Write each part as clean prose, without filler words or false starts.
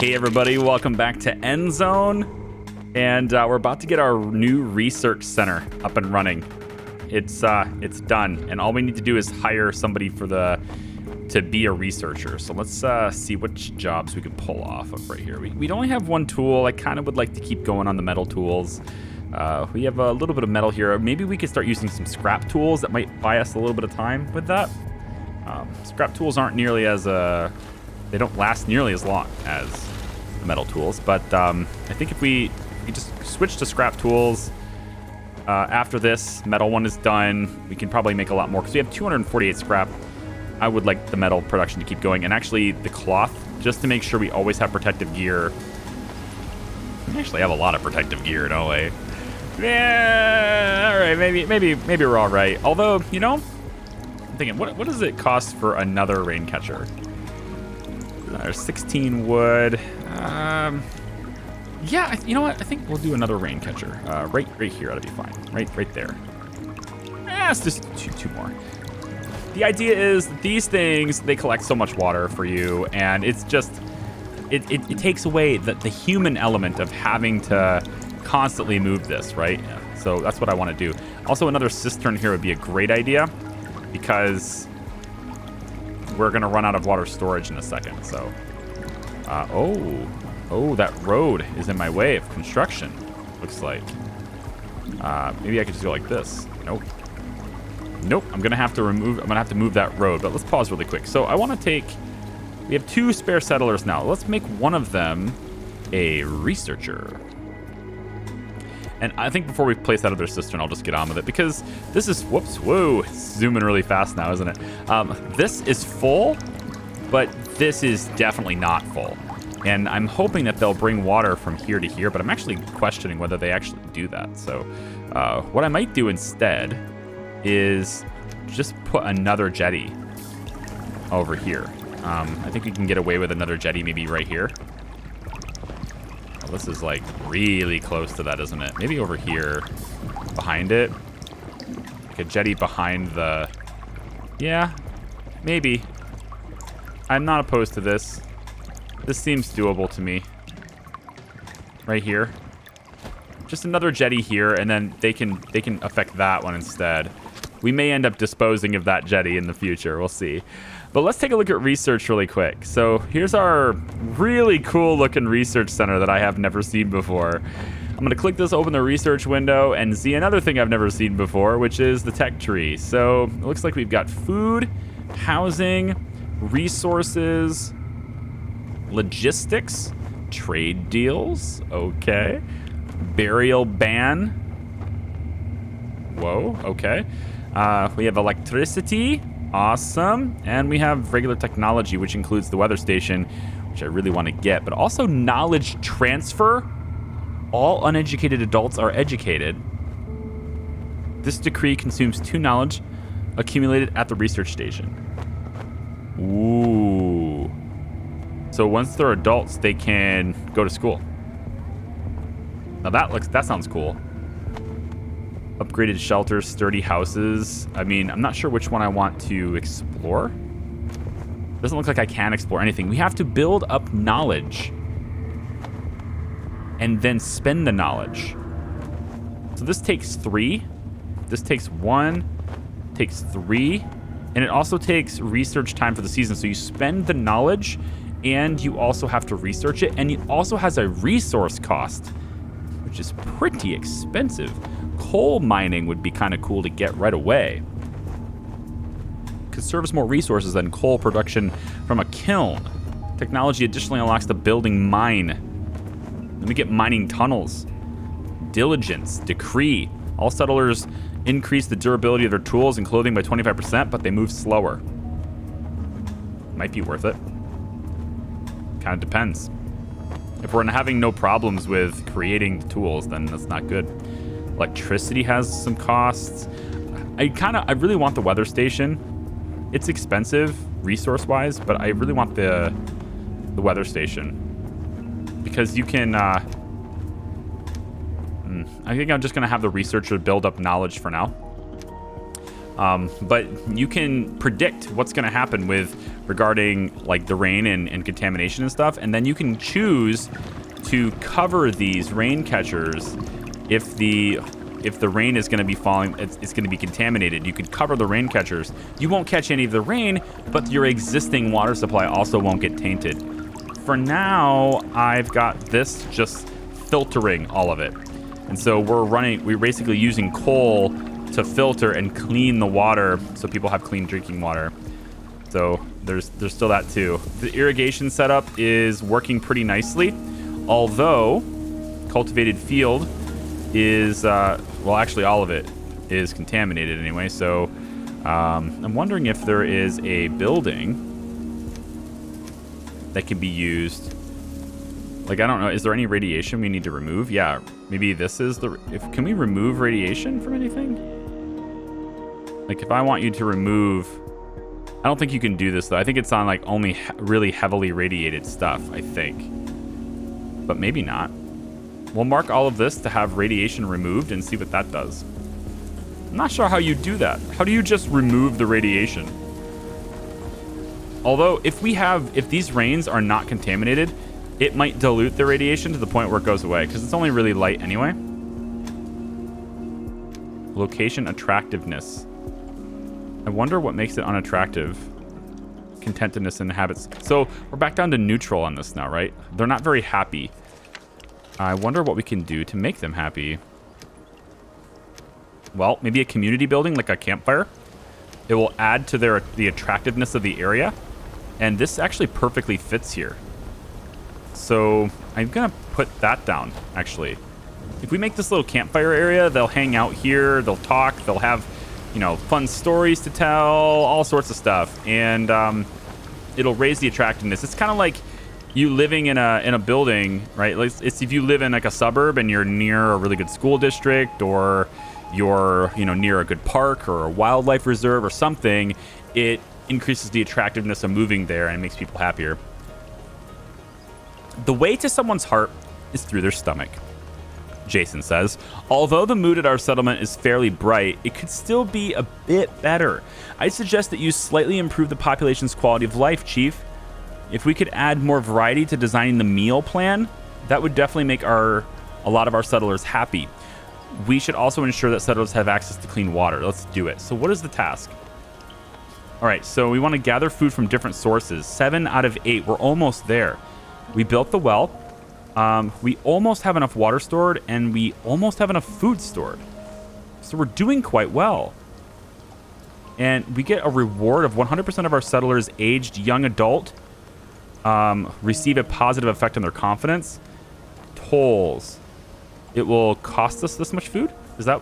Hey everybody, welcome back to Endzone, and we're about to get our new research center up and running. It's done, and all we need to do is hire somebody to be a researcher. So let's see which jobs we can pull off of right here. We only have one tool. I kind of would like to keep going on the metal tools. We have a little bit of metal here. Maybe we could start using some scrap tools that might buy us a little bit of time with that. Scrap tools aren't nearly as they don't last nearly as long as the metal tools, but I think if we just switch to scrap tools after this metal one is done, we can probably make a lot more because we have 248 scrap. I would like the metal production to keep going, and actually the cloth, just to make sure we always have protective gear. We actually have a lot of protective gear, don't we? Yeah, all right, maybe we're all right. Although, you know, I'm thinking, what does it cost for another rain catcher? There's 16 wood. Yeah, you know what? I think we'll do another rain catcher. Right here ought to be fine. Right there. It's just two more. The idea is that these things, they collect so much water for you, and it's just it takes away the human element of having to constantly move this, right? So that's what I want to do. Also, another cistern here would be a great idea because we're going to run out of water storage in a second. So, oh, that road is in my way of construction, looks like. Maybe I could just go like this. Nope, I'm going to have to move that road, but let's pause really quick. So I want to we have 2 spare settlers now. Let's make one of them a researcher. And I think before we place that other cistern, I'll just get on with it because this is, whoa, it's zooming really fast now, isn't it? This is full, but this is definitely not full. And I'm hoping that they'll bring water from here to here, but I'm actually questioning whether they actually do that. So what I might do instead is just put another jetty over here. I think we can get away with another jetty maybe right here. This is like really close to that, isn't it? Maybe over here behind it. Like a jetty behind the... Yeah, maybe. I'm not opposed to this. This seems doable to me. Right here. Just another jetty here, and then they can affect that one instead. We may end up disposing of that jetty in the future. We'll see. But let's take a look at research really quick. So here's our really cool looking research center that I have never seen before. I'm going to click this, open the research window, and see another thing I've never seen before, which is the tech tree. So it looks like we've got food, housing, resources, logistics, trade deals, okay, burial ban. Whoa, okay. We have electricity. Awesome. And we have regular technology, which includes the weather station, which I really want to get, but also knowledge transfer. All uneducated adults are educated. This decree consumes 2 knowledge accumulated at the research station. Ooh. So once they're adults, they can go to school. Now that sounds cool. Upgraded shelters, sturdy houses. I mean, I'm not sure which one I want to explore. Doesn't look like I can explore anything. We have to build up knowledge and then spend the knowledge. So this takes 3. This takes 1, takes 3, and it also takes research time for the season. So you spend the knowledge and you also have to research it, and it also has a resource cost, which is pretty expensive. Coal mining would be kind of cool to get right away. Conserves more resources than coal production from a kiln. Technology additionally unlocks the building mine. Then we get mining tunnels. Diligence, decree. All settlers increase the durability of their tools and clothing by 25%, but they move slower. Might be worth it. Kind of depends. If we're having no problems with creating the tools, then that's not good. Electricity has some costs. I really want the weather station. It's expensive resource-wise, but I really want the weather station because you can. I think I'm just gonna have the researcher build up knowledge for now. But you can predict what's going to happen with regarding like the rain and contamination and stuff. And then you can choose to cover these rain catchers if the rain is going to be falling, it's going to be contaminated. You could cover the rain catchers. You won't catch any of the rain, but your existing water supply also won't get tainted. For now, I've got this just filtering all of it. And so we're basically using coal to filter and clean the water so people have clean drinking water. So there's still that too. The irrigation setup is working pretty nicely, although cultivated field is, well, actually all of it is contaminated anyway. So I'm wondering if there is a building that can be used. Like, I don't know, is there any radiation we need to remove? Yeah, maybe this is can we remove radiation from anything? Like, if I want you to remove, I don't think you can do this though. I think it's on like only really heavily radiated stuff, I think. But maybe not. We'll mark all of this to have radiation removed and see what that does. I'm not sure how you do that. How do you just remove the radiation? Although, if these rains are not contaminated, it might dilute the radiation to the point where it goes away, because it's only really light anyway. Location attractiveness. I wonder what makes it unattractive. Contentedness and habits. So we're back down to neutral on this now, right? They're not very happy. I wonder what we can do to make them happy. Well, maybe a community building, like a campfire. It will add to the attractiveness of the area. And this actually perfectly fits here. So I'm going to put that down, actually. If we make this little campfire area, they'll hang out here, they'll talk, they'll have, fun stories to tell, all sorts of stuff. And it'll raise the attractiveness. It's kind of like you living in a building, right? Like, it's if you live in like a suburb and you're near a really good school district, or you're, near a good park or a wildlife reserve or something, it increases the attractiveness of moving there and makes people happier. The way to someone's heart is through their stomach, Jason says. Although the mood at our settlement is fairly bright, it could still be a bit better. I suggest that you slightly improve the population's quality of life, Chief. If we could add more variety to designing the meal plan, that would definitely make a lot of our settlers happy. We should also ensure that settlers have access to clean water. Let's do it. So what is the task? All right, so we want to gather food from different sources. 7 out of 8. We're almost there. We built the well. We almost have enough water stored, and we almost have enough food stored. So we're doing quite well. And we get a reward of 100% of our settlers aged young adult receive a positive effect on their confidence. Tolls. It will cost us this much food? Is that...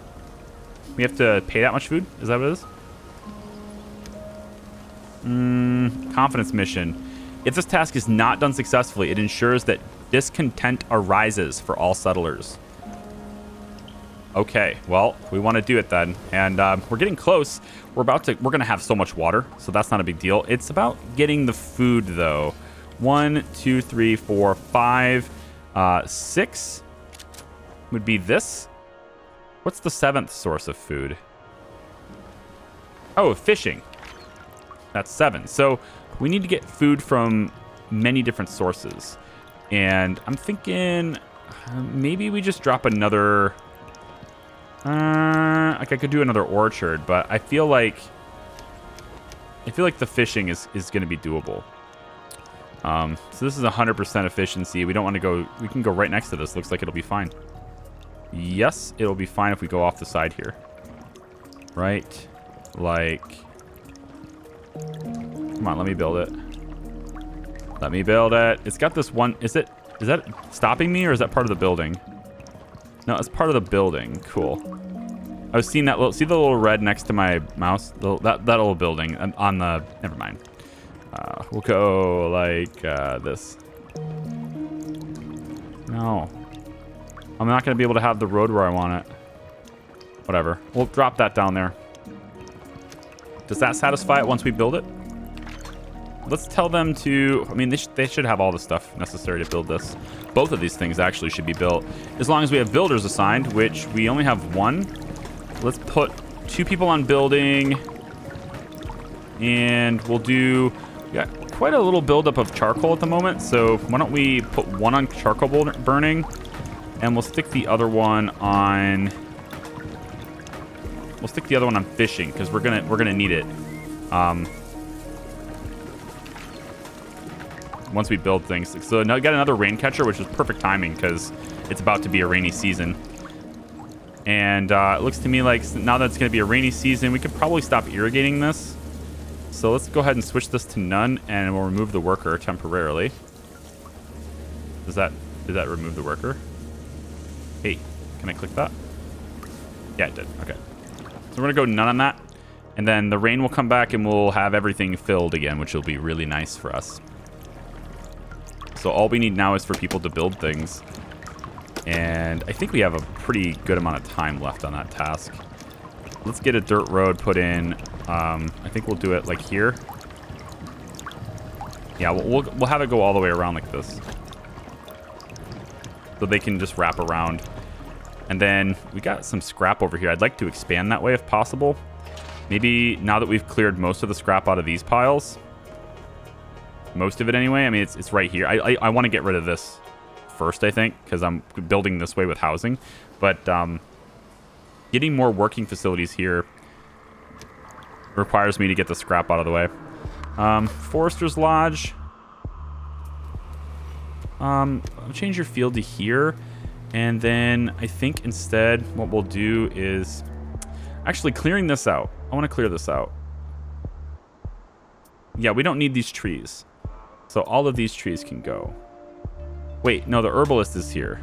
we have to pay that much food? Is that what it is? Confidence mission. If this task is not done successfully, it ensures that discontent arises for all settlers. Okay, well, we want to do it then. And we're getting close. We're going to have so much water, so that's not a big deal. It's about getting the food, though. 1, 2, 3, 4, 5, 6 would be this. What's the 7th source of food? Oh, fishing. That's 7. So we need to get food from many different sources. And I'm thinking maybe we just drop another... like I could do another orchard, but I feel like the fishing is going to be doable. So this is 100% efficiency. We don't want to go... we can go right next to this. Looks like it'll be fine. Yes, it'll be fine if we go off the side here. Right? Like... come on, let me build it. Let me build it. It's got this one... is that stopping me, or is that part of the building? No, it's part of the building. Cool. I was seeing that little... see the little red next to my mouse? That little building on the... never mind. We'll go like this. No. I'm not going to be able to have the road where I want it. Whatever. We'll drop that down there. Does that satisfy it once we build it? Let's tell them to... I mean, they should have all the stuff necessary to build this. Both of these things actually should be built. As long as we have builders assigned, which we only have one. Let's put 2 people on building. And we'll do... We got quite a little buildup of charcoal at the moment. So why don't we put 1 on charcoal burning. And we'll stick the other one on... We'll stick the other one on fishing because we're gonna need it. Once we build things. So now we got another rain catcher, which is perfect timing because it's about to be a rainy season. And it looks to me like now that it's going to be a rainy season, we could probably stop irrigating this. So let's go ahead and switch this to none, and we'll remove the worker temporarily. Did that remove the worker? Hey, can I click that? Yeah, it did. Okay. So we're going to go none on that. And then the rain will come back and we'll have everything filled again, which will be really nice for us. So all we need now is for people to build things. And I think we have a pretty good amount of time left on that task. Let's get a dirt road put in. I think we'll do it like here. Yeah, we'll have it go all the way around like this. So they can just wrap around. And then we got some scrap over here. I'd like to expand that way if possible. Maybe now that we've cleared most of the scrap out of these piles. Most of it anyway. I mean, it's right here. I want to get rid of this first, I think, because I'm building this way with housing. But getting more working facilities here requires me to get the scrap out of the way. Forester's Lodge. I'll change your field to here. And then I think instead what we'll do is actually clearing this out. I want to clear this out. Yeah, we don't need these trees. So all of these trees can go. Wait, no, the herbalist is here.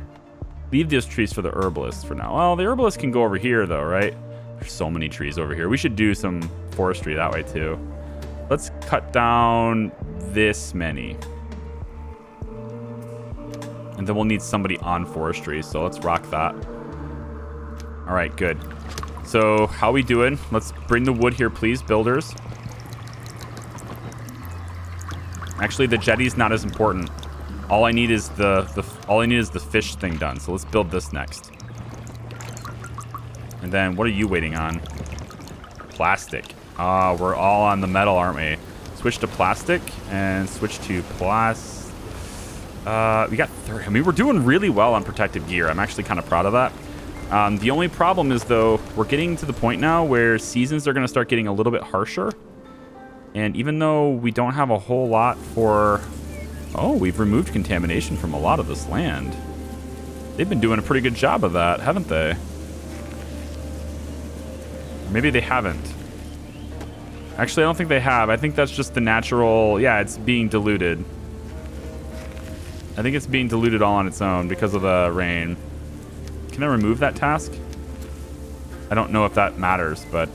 Leave those trees for the herbalist for now. Well, the herbalist can go over here though, right? There's so many trees over here. We should do some forestry that way too. Let's cut down this many. And then we'll need somebody on forestry, so let's rock that. All right, good. So how we doing? Let's bring the wood here, please, builders. Actually, the jetty's not as important. All I need is the fish thing done. So let's build this next. And then what are you waiting on? Plastic. We're all on the metal, aren't we? Switch to plastic and switch to we got 30. I mean, we're doing really well on protective gear. I'm actually kind of proud of that. The only problem is, though, we're getting to the point now where seasons are going to start getting a little bit harsher. And even though we don't have a whole lot for... Oh, we've removed contamination from a lot of this land. They've been doing a pretty good job of that, haven't they? Or maybe they haven't. Actually, I don't think they have. I think that's just the natural... Yeah, it's being diluted. I think it's being diluted all on its own because of the rain. Can I remove that task? I don't know if that matters, but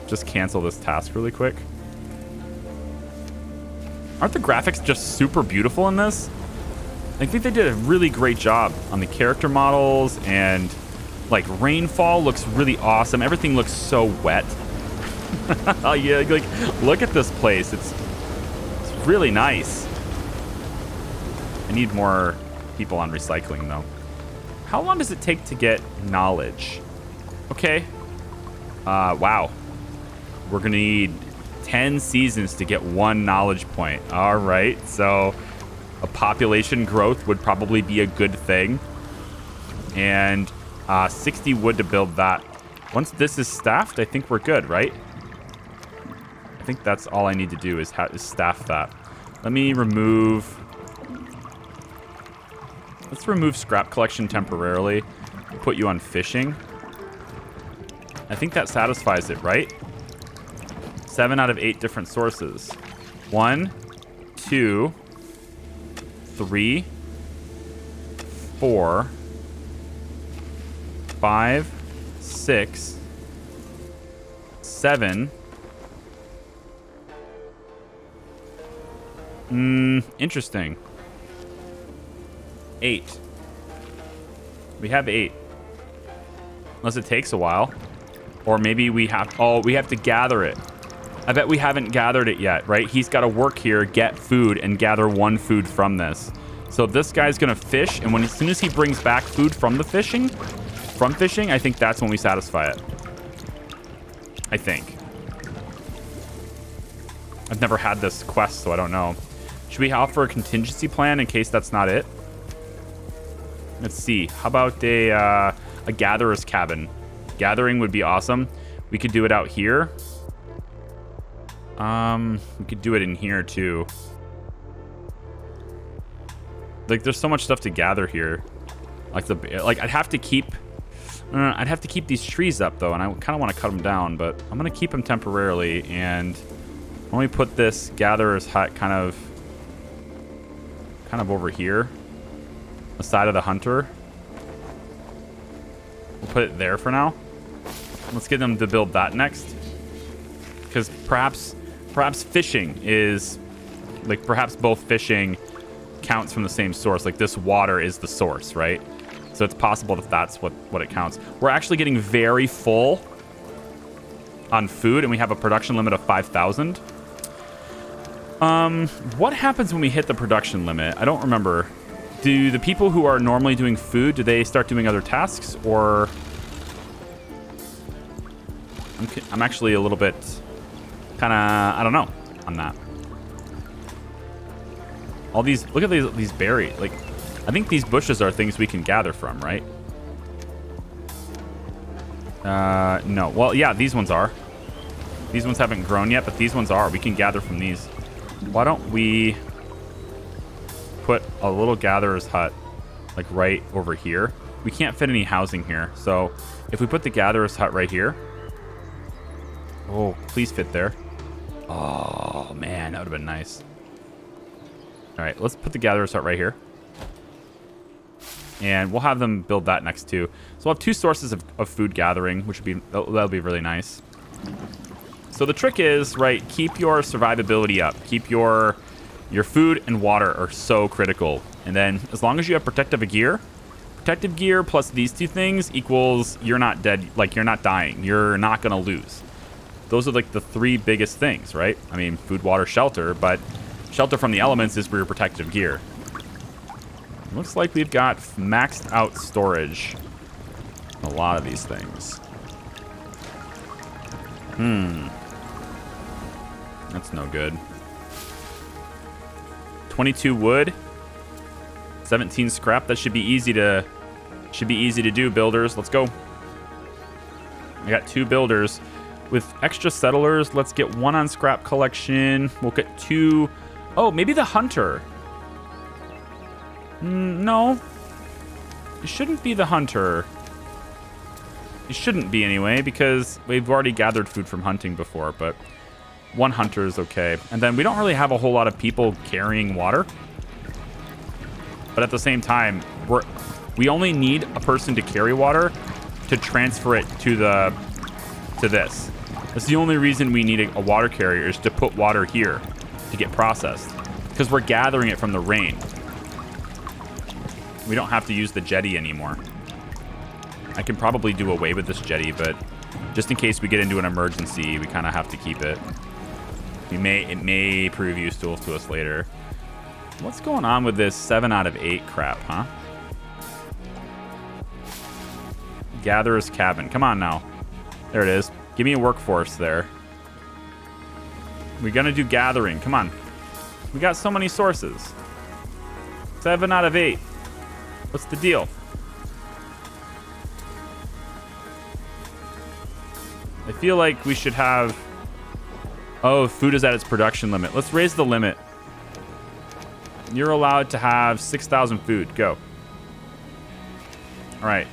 just cancel this task really quick. Aren't the graphics just super beautiful in this? I think they did a really great job on the character models, and like rainfall looks really awesome. Everything looks so wet. Oh yeah, like look at this place. It's really nice. I need more people on recycling though. How long does it take to get knowledge? Okay. Wow. We're gonna need 10 seasons to get 1 knowledge point. All right, so a population growth would probably be a good thing. And 60 wood to build that. Once this is staffed, I think we're good, right? I think that's all I need to do is staff that. Let me remove... Let's remove scrap collection temporarily. Put you on fishing. I think that satisfies it, right? 7 out of 8 different sources. 1, 2, 3, 4, 5, 6, 7. Interesting. 8. We have 8. Unless it takes a while. Or maybe we have... Oh, we have to gather it. I bet we haven't gathered it yet, right? He's got to work here, get food, and gather 1 food from this. So this guy's going to fish, and as soon as he brings back food from the fishing, from fishing, I think that's when we satisfy it. I think. I've never had this quest, so I don't know. Should we offer a contingency plan in case that's not it? Let's see. How about a gatherer's cabin? Gathering would be awesome. We could do it out here. We could do it in here too. Like, there's so much stuff to gather here. Like I'd have to keep these trees up though, and I kind of want to cut them down, but I'm gonna keep them temporarily. And let me put this gatherer's hut kind of over here, the side of the hunter. We'll put it there for now. Let's get them to build that next, because perhaps fishing is like, perhaps both fishing counts from the same source. Like, this water is the source, right? So it's possible that that's what it counts. We're actually getting very full on food, and we have a production limit of 5,000. What happens when we hit the production limit? I don't remember. Do the people who are normally doing food, do they start doing other tasks, or... I'm actually a little bit kind of, I don't know on that. All these, look at these berries. Like, I think these bushes are things we can gather from, right? No. Well, yeah, these ones are. These ones haven't grown yet, but these ones are. We can gather from these. Why don't we put a little gatherer's hut, like, right over here? We can't fit any housing here. So if we put the gatherer's hut right here. Oh, please fit there. Oh, man, that would have been nice. All right, let's put the gatherer's hut right here. And we'll have them build that next too. So we'll have two sources of food gathering, which would be, that'll be really nice. So the trick is, right, keep your survivability up. Keep your food and water are so critical. And then as long as you have protective gear plus these two things equals you're not dead, like you're not dying. You're not going to lose. Those are like the three biggest things, right? I mean, food, water, shelter, but shelter from the elements is for your protective gear. Looks like we've got maxed out storage. A lot of these things. That's no good. 22 wood. 17 scrap. That should be easy to do, builders. Let's go. I got 2 builders. With extra settlers, let's get 1 on scrap collection. We'll get 2. Oh, maybe the hunter. No. It shouldn't be the hunter. It shouldn't be anyway, because we've already gathered food from hunting before, but 1 hunter is okay. And then we don't really have a whole lot of people carrying water. But at the same time, we only need a person to carry water to transfer it to this. That's the only reason we need a water carrier, is to put water here to get processed, because we're gathering it from the rain. We don't have to use the jetty anymore. I can probably do away with this jetty, but just in case we get into an emergency, we kind of have to keep it. It may prove useful to us later. What's going on with this 7 out of 8 crap, huh? Gatherer's cabin. Come on now. There it is. Give me a workforce there. We're going to do gathering. Come on. We got so many sources. 7 out of 8. What's the deal? I feel like we should have... Oh, food is at its production limit. Let's raise the limit. You're allowed to have 6,000 food. Go. All right.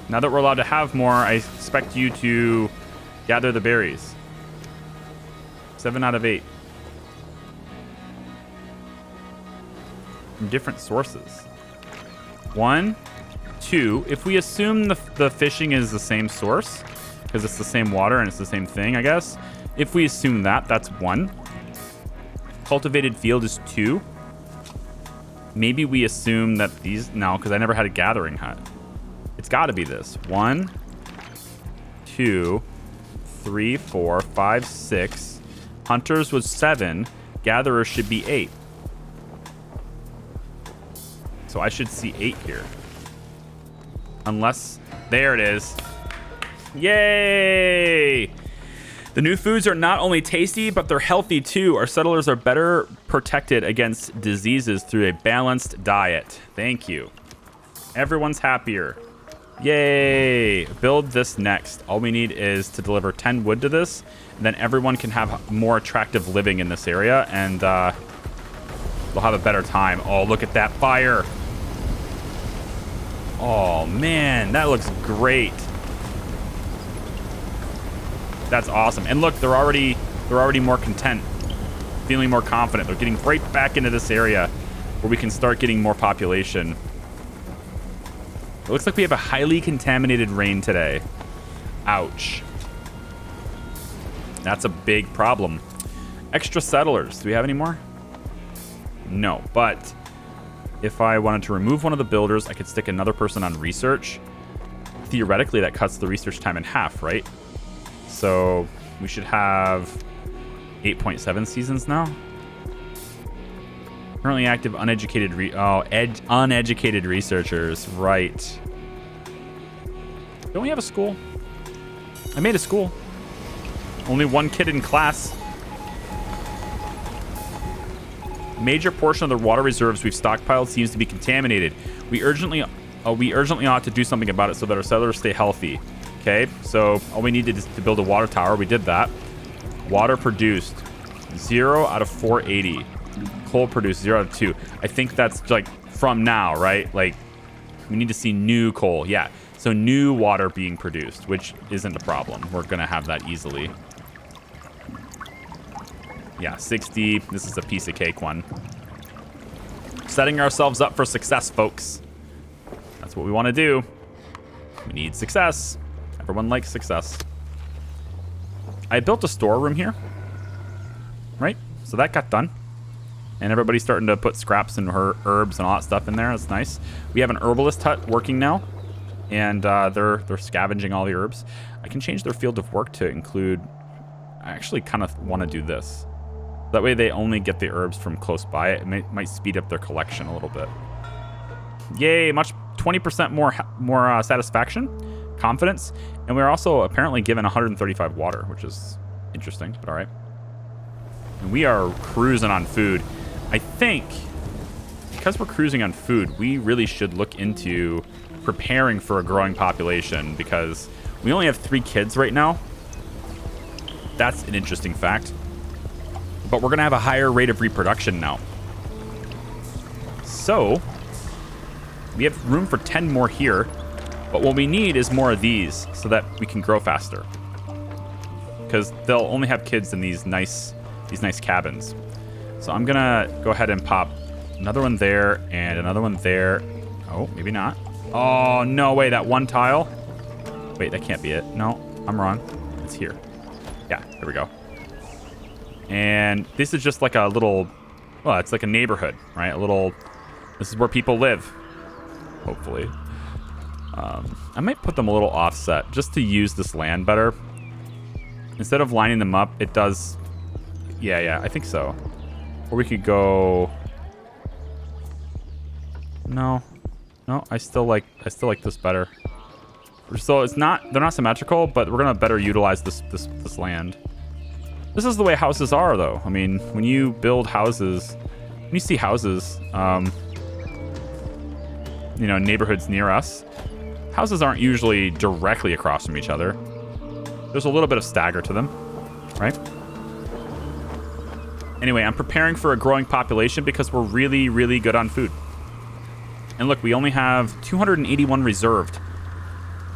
Now that we're allowed to have more, I expect you to gather the berries. 7 out of 8. From different sources. 1, 2. If we assume the fishing is the same source, because it's the same water and it's the same thing, I guess. If we assume that, that's 1. Cultivated field is 2. Maybe we assume that these... No, because I never had a gathering hut. It's got to be this. 1, 2, 3, 4, 5, 6. Hunters was 7. Gatherers should be 8. So I should see 8 here. Unless There it is. Yay! The new foods are not only tasty, but they're healthy too. Our settlers are better protected against diseases through a balanced diet. Thank you. Everyone's happier. Yay! Build this next. All we need is to deliver 10 wood to this, and then everyone can have more attractive living in this area, and they'll have a better time. Oh, look at that fire. Oh, man, that looks great. That's awesome. And look, they're already more content, feeling more confident. They're getting right back into this area where we can start getting more population. It looks like we have a highly contaminated rain today. Ouch. That's a big problem. Extra settlers. Do we have any more? No, but if I wanted to remove one of the builders, I could stick another person on research. Theoretically, that cuts the research time in half, right? So we should have 8.7 seasons now. Currently active uneducated uneducated researchers, right. Don't we have a school? I made a school. Only one kid in class. Major portion of the water reserves we've stockpiled seems to be contaminated. We urgently ought to do something about it so that our settlers stay healthy. Okay, so all we needed is to build a water tower. We did that. Water produced 0 out of 480. Coal produced 0 out of 2. I think that's like from now, right? Like we need to see new coal. Yeah, so new water being produced, which isn't a problem. We're gonna have that easily. Yeah, 60. This is a piece of cake one. Setting ourselves up for success, folks. That's what we want to do. We need success. Everyone likes success. I built a storeroom here, right? So that got done. And everybody's starting to put scraps and herbs and all that stuff in there. That's nice. We have an herbalist hut working now, and they're scavenging all the herbs. I can change their field of work to include... I actually kind of want to do this. That way they only get the herbs from close by. It might speed up their collection a little bit. Yay, 20% more satisfaction, confidence, and we're also apparently given 135 water, which is interesting, but all right. And we are cruising on food. I think because we're cruising on food, we really should look into preparing for a growing population because we only have 3 kids right now. That's an interesting fact. But we're going to have a higher rate of reproduction now. So we have room for 10 more here. But what we need is more of these so that we can grow faster. Because they'll only have kids in these nice cabins. So I'm going to go ahead and pop another one there and another one there. Oh, maybe not. Oh, no way. That one tile. Wait, that can't be it. No, I'm wrong. It's here. Yeah, there we go. And this is just like a little, well, it's like a neighborhood, right? This is where people live, hopefully. I might put them a little offset just to use this land better. Instead of lining them up, it does, yeah, I think so. Or we could go, no, I still like this better. So they're not symmetrical, but we're gonna better utilize this land. This is the way houses are, though. I mean, when you build houses, when you see houses, neighborhoods near us, houses aren't usually directly across from each other. There's a little bit of stagger to them, right? Anyway, I'm preparing for a growing population because we're really, really good on food. And look, we only have 281 reserved.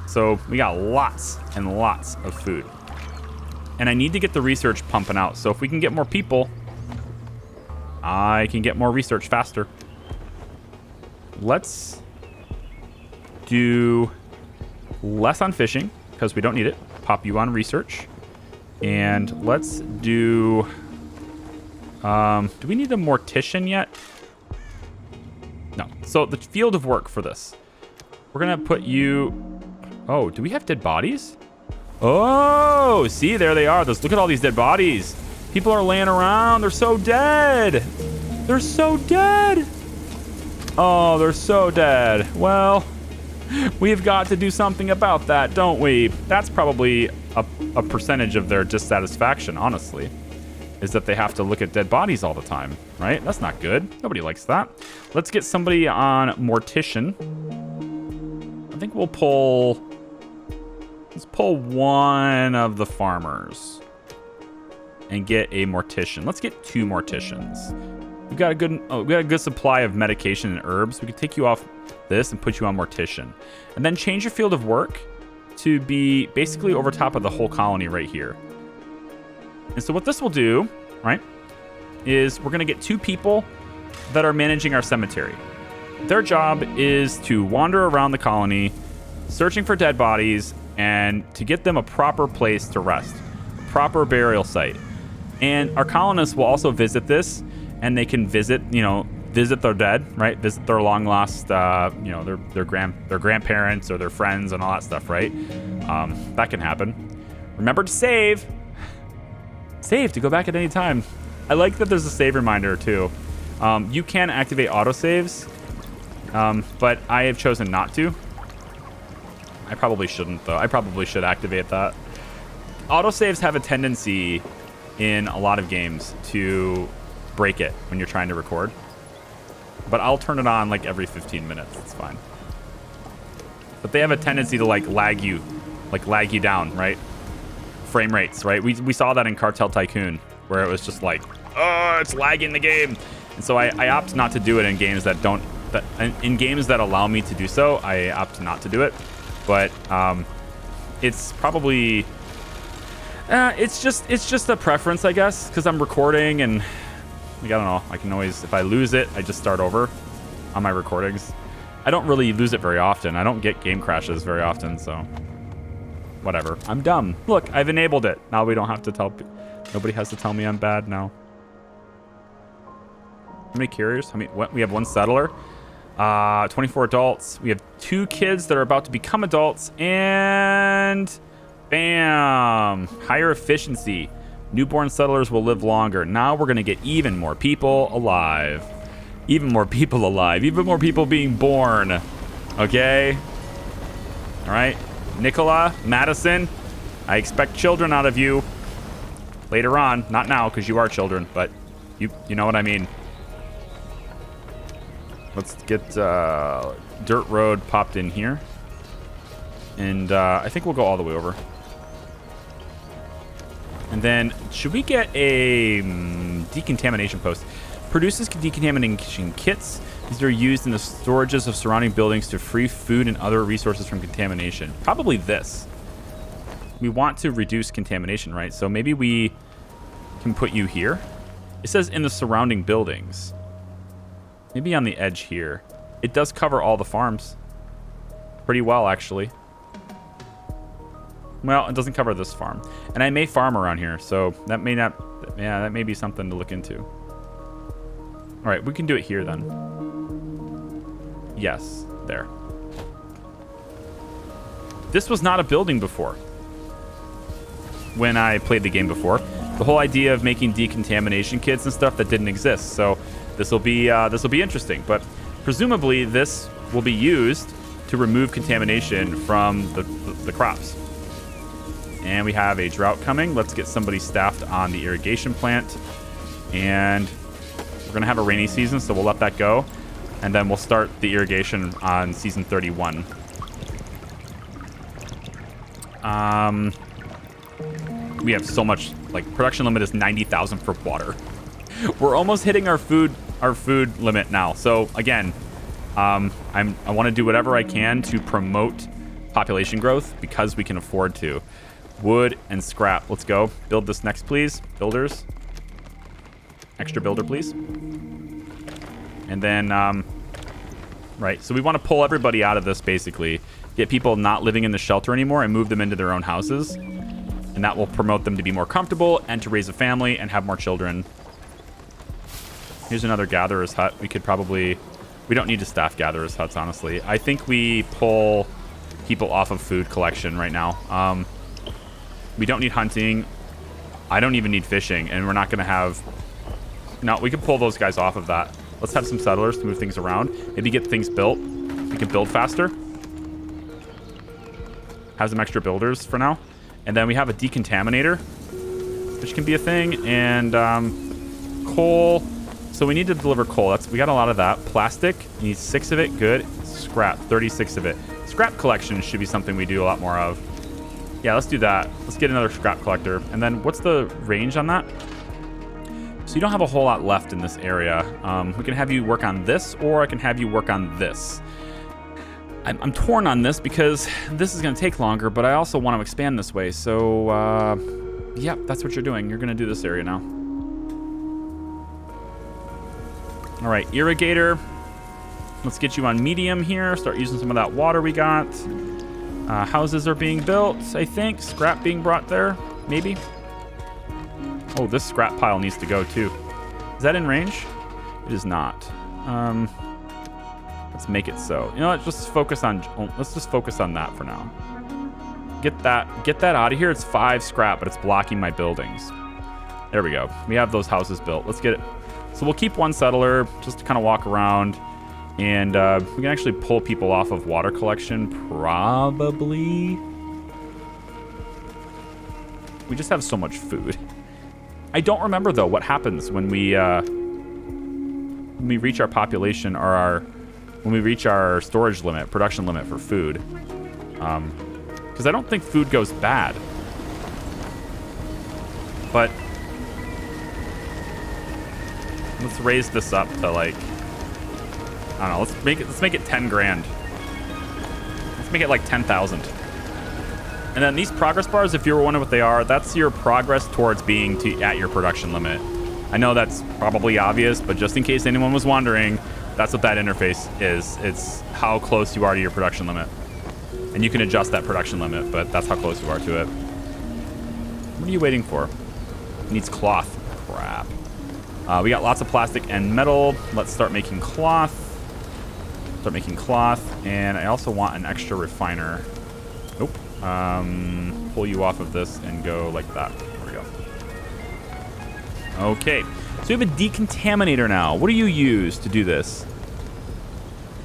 So we got lots and lots of food. And I need to get the research pumping out. So if we can get more people, I can get more research faster. Let's do less on fishing because we don't need it. Pop you on research. And let's do we need a mortician yet? No. So the field of work for this. We're going to put you... Oh, do we have dead bodies? Oh, see, there they are. Look at all these dead bodies. People are laying around. They're so dead. They're so dead. Oh, they're so dead. Well, We've got to do something about that, don't we? That's probably a percentage of their dissatisfaction, honestly, is that they have to look at dead bodies all the time, right? That's not good. Nobody likes that. Let's get somebody on mortician. I think let's pull one of the farmers and get a mortician. Let's get 2 morticians. We got a good supply of medication and herbs. We could take you off this and put you on mortician, and then change your field of work to be basically over top of the whole colony right here. And so what this will do, right, is we're going to get 2 people that are managing our cemetery. Their job is to wander around the colony, searching for dead bodies, and to get them a proper place to rest, a proper burial site. And our colonists will also visit this, and they can visit their dead, right? Visit their long lost, their grandparents or their friends and all that stuff, right? That can happen. Remember to save to go back at any time. I like that there's a save reminder too. You can activate autosaves, but I have chosen not to. I probably shouldn't though. I probably should activate that. Autosaves have a tendency in a lot of games to break it when you're trying to record, but I'll turn it on like every 15 minutes. It's fine. But they have a tendency to lag you down, right? Frame rates, right? We saw that in Cartel Tycoon, where it was just like, oh, it's lagging the game. And so I opt not to do it in games in games that allow me to do so. I opt not to do it. But it's probably it's just a preference, I guess, because I'm recording, and I don't know. I can always, if I lose it, I just start over on my recordings. I don't really lose it very often. I don't get game crashes very often, so whatever. I'm dumb. Look, I've enabled it. Now we don't have to tell. Nobody has to tell me I'm bad now. How many carriers? We have 1 settler. 24 adults. We have 2 kids that are about to become adults, and bam, higher efficiency. Newborn settlers will live longer. Now we're gonna get even more people alive. Even more people alive. Even more people being born. Okay. All right, Nicola, Madison, I expect children out of you later on. Not now, because you are children, but you know what I mean. Let's get dirt road popped in here. And I think we'll go all the way over. And then, should we get a decontamination post? Produces decontamination kits. These are used in the storages of surrounding buildings to free food and other resources from contamination. Probably this. We want to reduce contamination, right? So maybe we can put you here. It says in the surrounding buildings. Maybe on the edge here. It does cover all the farms pretty well, actually. Well, it doesn't cover this farm. And I may farm around here, so that may not... Yeah, that may be something to look into. All right, we can do it here then. Yes, there. This was not a building before. When I played the game before. The whole idea of making decontamination kits and stuff, that didn't exist. So this will be interesting. But presumably this will be used to remove contamination from the crops. And we have a drought coming. Let's get somebody staffed on the irrigation plant. And we're going to have a rainy season, so we'll let that go. And then we'll start the irrigation on season 31. We have so much, production limit is 90,000 for water. We're almost hitting our food limit now. So again, I want to do whatever I can to promote population growth because we can afford to. Wood and scrap. Let's go. Build this next, please. Builders. Extra builder, please. And then, right. So we want to pull everybody out of this, basically. Get people not living in the shelter anymore and move them into their own houses. And that will promote them to be more comfortable and to raise a family and have more children. Here's another gatherer's hut. We could probably... We don't need to staff gatherer's huts, honestly. I think we pull people off of food collection right now. We don't need hunting. I don't even need fishing. And we're not going to have... No, we can pull those guys off of that. Let's have some settlers to move things around. Maybe get things built. We can build faster. Have some extra builders for now. And then we have a decontaminator, which can be a thing. And coal. So we need to deliver coal. We got a lot of that. Plastic, you need 6 of it. Good. Scrap, 36 of it. Scrap collection should be something we do a lot more of. Yeah, let's do that. Let's get another scrap collector. And then what's the range on that? So you don't have a whole lot left in this area. We can have you work on this, or I can have you work on this. I'm torn on this because this is going to take longer, but I also want to expand this way. So, yeah, that's what you're doing. You're going to do this area now. All right, irrigator. Let's get you on medium here. Start using some of that water we got. Houses are being built, I think. Scrap being brought there, maybe. Oh, this scrap pile needs to go too. Is that in range? It is not. Let's make it so. You know what? Let's just focus on that for now. Get that out of here. It's 5 scrap, but it's blocking my buildings. There we go. We have those houses built. Let's get it. So we'll keep 1 settler just to kind of walk around, and we can actually pull people off of water collection, probably. We just have so much food. I don't remember though what happens when we reach our population, or when we reach our storage limit, production limit for food. Because I don't think food goes bad. But let's raise this up to, like, I don't know, let's make it 10 grand. Let's make it like 10,000. And then these progress bars, if you're wondering what they are, that's your progress towards being at your production limit. I know that's probably obvious, but just in case anyone was wondering, that's what that interface is. It's how close you are to your production limit. And you can adjust that production limit, but that's how close you are to it. What are you waiting for? It needs cloth. Crap. We got lots of plastic and metal. Let's start making cloth. And I also want an extra refiner. Nope. Pull you off of this and go like that. There we go. Okay. So we have a decontaminator now. What do you use to do this?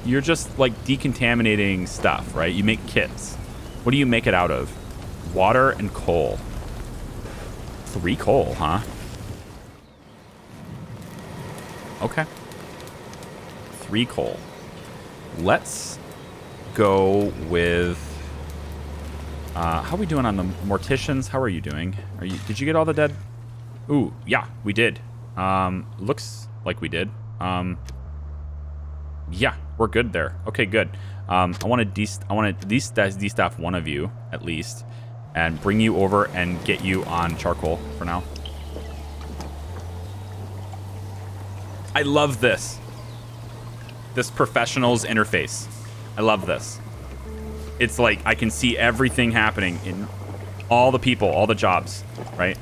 You're just like decontaminating stuff, right? You make kits. What do you make it out of? Water and coal. 3 coal, huh? Okay. 3 coal. Let's go with... how are we doing on the morticians? How are you doing? Did you get all the dead? Ooh, yeah, we did. Looks like we did. Yeah, we're good there. Okay, good. I want to destaff one of you at least, and bring you over and get you on charcoal for now. I love this. This professionals interface. I love this. It's like I can see everything happening in all the people, all the jobs, right?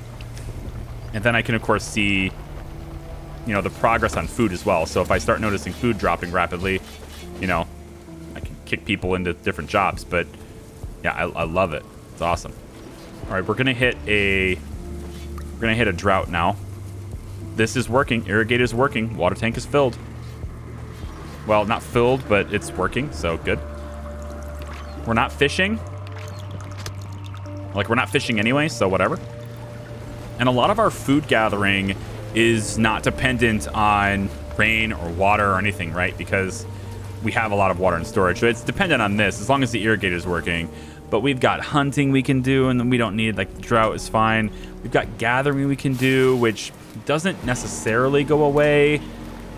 And then I can, of course, see, you know, the progress on food as well. So if I start noticing food dropping rapidly, you know, I can kick people into different jobs. But yeah, I love it. It's awesome. All right, we're gonna hit a drought now. This is working. Irrigator's working. Water tank is filled. Well, not filled, but it's working, so good. We're not fishing. Like, we're not fishing anyway, so whatever. And a lot of our food gathering is not dependent on rain or water or anything, right? Because we have a lot of water in storage. So it's dependent on this, as long as the irrigator is working. But we've got hunting we can do, and then we don't need, like, the drought is fine. We've got gathering we can do, which doesn't necessarily go away.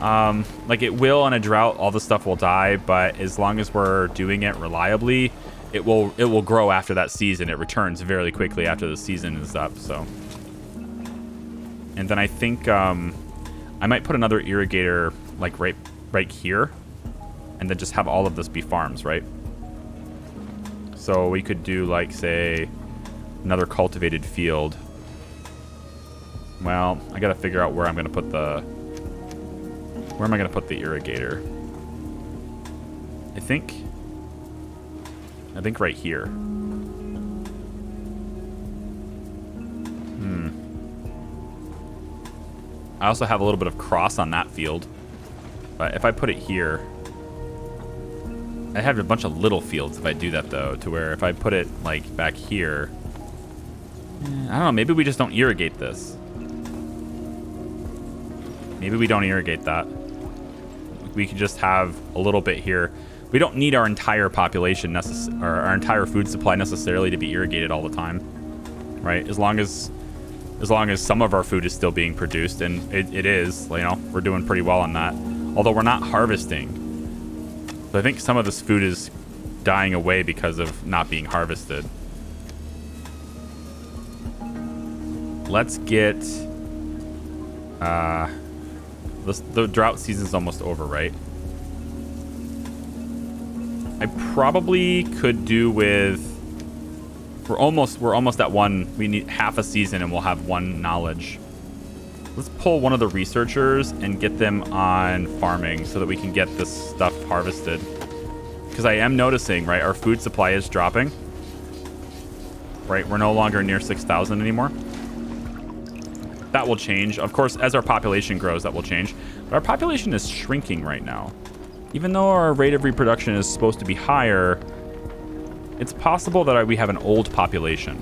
Like, it will on a drought, all the stuff will die, but as long as we're doing it reliably, it will grow after that season. It returns very quickly after the season is up, so. And then I think I might put another irrigator, like, right here, and then just have all of this be farms, right? So we could do, like, say, another cultivated field. Well, I gotta figure out where I'm gonna put the... Where am I gonna put the irrigator? I think right here. I also have a little bit of cross on that field. But if I put it here... I have a bunch of little fields if I do that, though, to where if I put it, like, back here... I don't know, maybe we just don't irrigate this. Maybe we don't irrigate that. We can just have a little bit here. We don't need our entire population, or our entire food supply necessarily to be irrigated all the time, right? As long as some of our food is still being produced, and it is, you know, we're doing pretty well on that. Although we're not harvesting. So I think some of this food is dying away because of not being harvested. Let's get... the drought season's almost over, right? I probably could do with... We're almost at one. We need half a season and we'll have one knowledge. Let's pull one of the researchers and get them on farming so that we can get this stuff harvested. Because I am noticing, right, our food supply is dropping. Right, we're no longer near 6,000 anymore. That will change. Of course, as our population grows, that will change. But our population is shrinking right now. Even though our rate of reproduction is supposed to be higher, it's possible that we have an old population.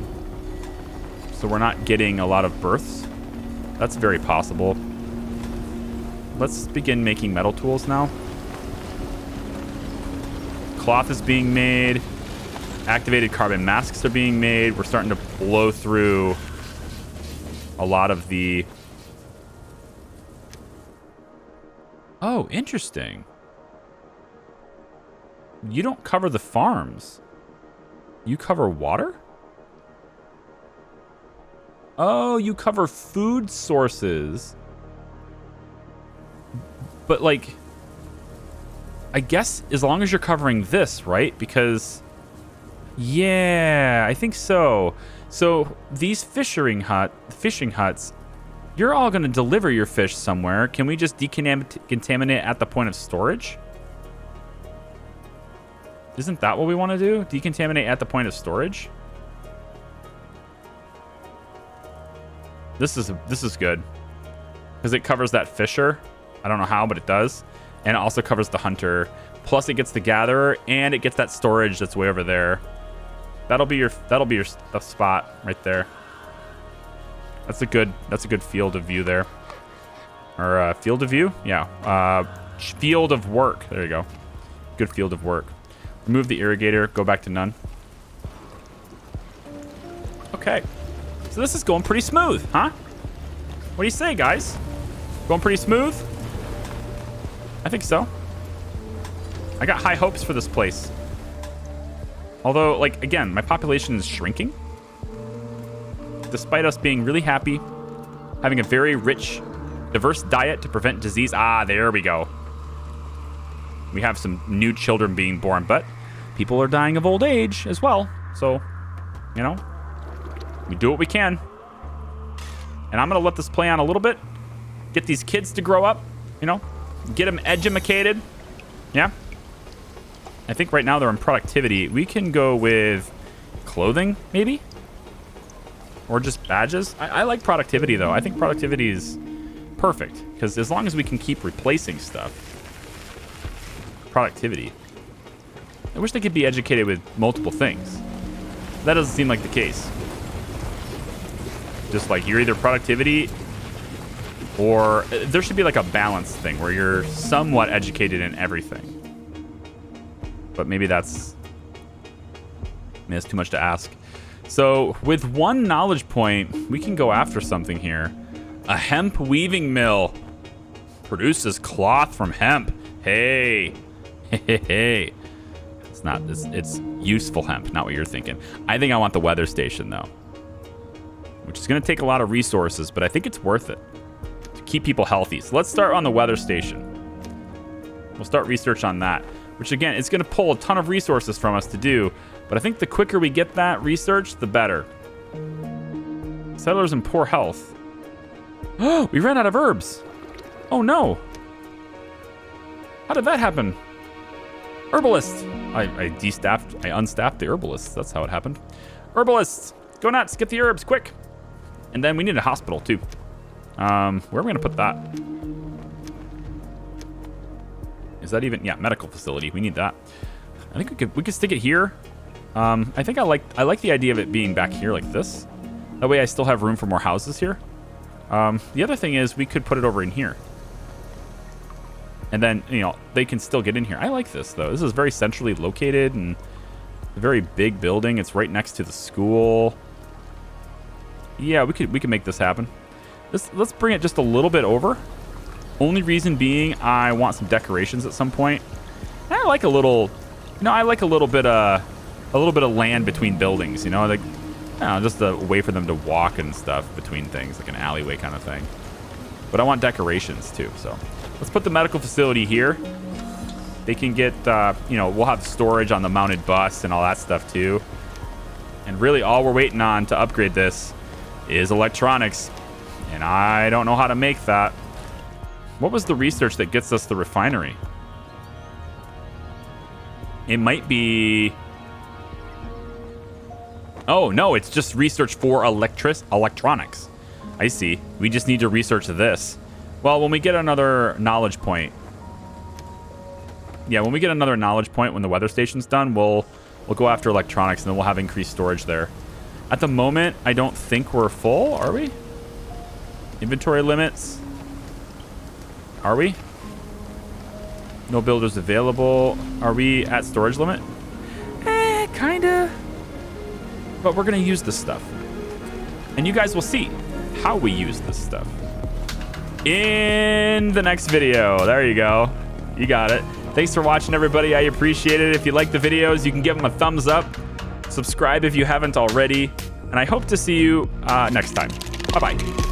So we're not getting a lot of births. That's very possible. Let's begin making metal tools now. Cloth is being made. Activated carbon masks are being made. We're starting to blow through a lot of the... Oh, interesting. You don't cover the farms. You cover water? Oh, you cover food sources. But, like, I guess as long as you're covering this, right? Because, yeah, I think so. So these fishing huts, you're all going to deliver your fish somewhere. Can we just decontaminate at the point of storage? Isn't that what we want to do? Decontaminate at the point of storage? This is good. Because it covers that fisher. I don't know how, but it does. And it also covers the hunter. Plus it gets the gatherer and it gets that storage that's way over there. That'll be your spot right there. That's a good field of view there. Or field of view? Yeah. Field of work. There you go. Good field of work. Remove the irrigator. Go back to none. Okay. So this is going pretty smooth, huh? What do you say, guys? Going pretty smooth? I think so. I got high hopes for this place. Although, like, again, my population is shrinking. Despite us being really happy, having a very rich, diverse diet to prevent disease. Ah, there we go. We have some new children being born, but people are dying of old age as well. So, you know, we do what we can. And I'm going to let this play on a little bit. Get these kids to grow up, you know, get them educated. Yeah. I think right now they're in productivity. We can go with clothing, maybe? Or just badges. I like productivity, though. I think productivity is perfect. Because as long as we can keep replacing stuff. Productivity. I wish they could be educated with multiple things. That doesn't seem like the case. Just like you're either productivity or there should be like a balance thing where you're somewhat educated in everything. But maybe that's too much to ask. So with one knowledge point, we can go after something here. A hemp weaving mill produces cloth from hemp. Hey. Hey. It's useful hemp, not what you're thinking. I think I want the weather station though, which is going to take a lot of resources, but I think it's worth it to keep people healthy. So let's start on the weather station. We'll start research on that, which again, it's going to pull a ton of resources from us to do, but I think the quicker we get that research, the better. Settlers in poor health. Oh, we ran out of herbs. Oh no. How did that happen? Herbalist. I unstaffed the herbalists. That's how it happened. Herbalists, go nuts, get the herbs, quick. And then we need a hospital too. Where are we gonna put that? Is that even, yeah, medical facility, we need that. I think we could stick it here. I think I like the idea of it being back here like this. That way I still have room for more houses here. The other thing is we could put it over in here. And then, you know, they can still get in here. I like this, though. This is very centrally located and a very big building. It's right next to the school. Yeah, we could make this happen. Let's bring it just a little bit over. Only reason being I want some decorations at some point. And I like a little, you know, I like a little bit of land between buildings, you know, like, I don't know, just a way for them to walk and stuff between things, like an alleyway kind of thing. But I want decorations too, so let's put the medical facility here. They can get, you know, we'll have storage on the mounted bus and all that stuff too. And really all we're waiting on to upgrade this is electronics. And I don't know how to make that. What was the research that gets us the refinery? It might be... Oh, no, it's just research for electronics. I see. We just need to research this. Well, when we get another knowledge point... Yeah, when we get another knowledge point when the weather station's done, we'll go after electronics, and then we'll have increased storage there. At the moment, I don't think we're full, are we? Inventory limits. Are we? No builders available. Are we at storage limit? Kinda. But we're gonna use this stuff. And you guys will see how we use this stuff in the next video. There you go. You got it. Thanks for watching, everybody. I appreciate it. If you like the videos, you can give them a thumbs up. Subscribe if you haven't already. And I hope to see you next time. Bye-bye.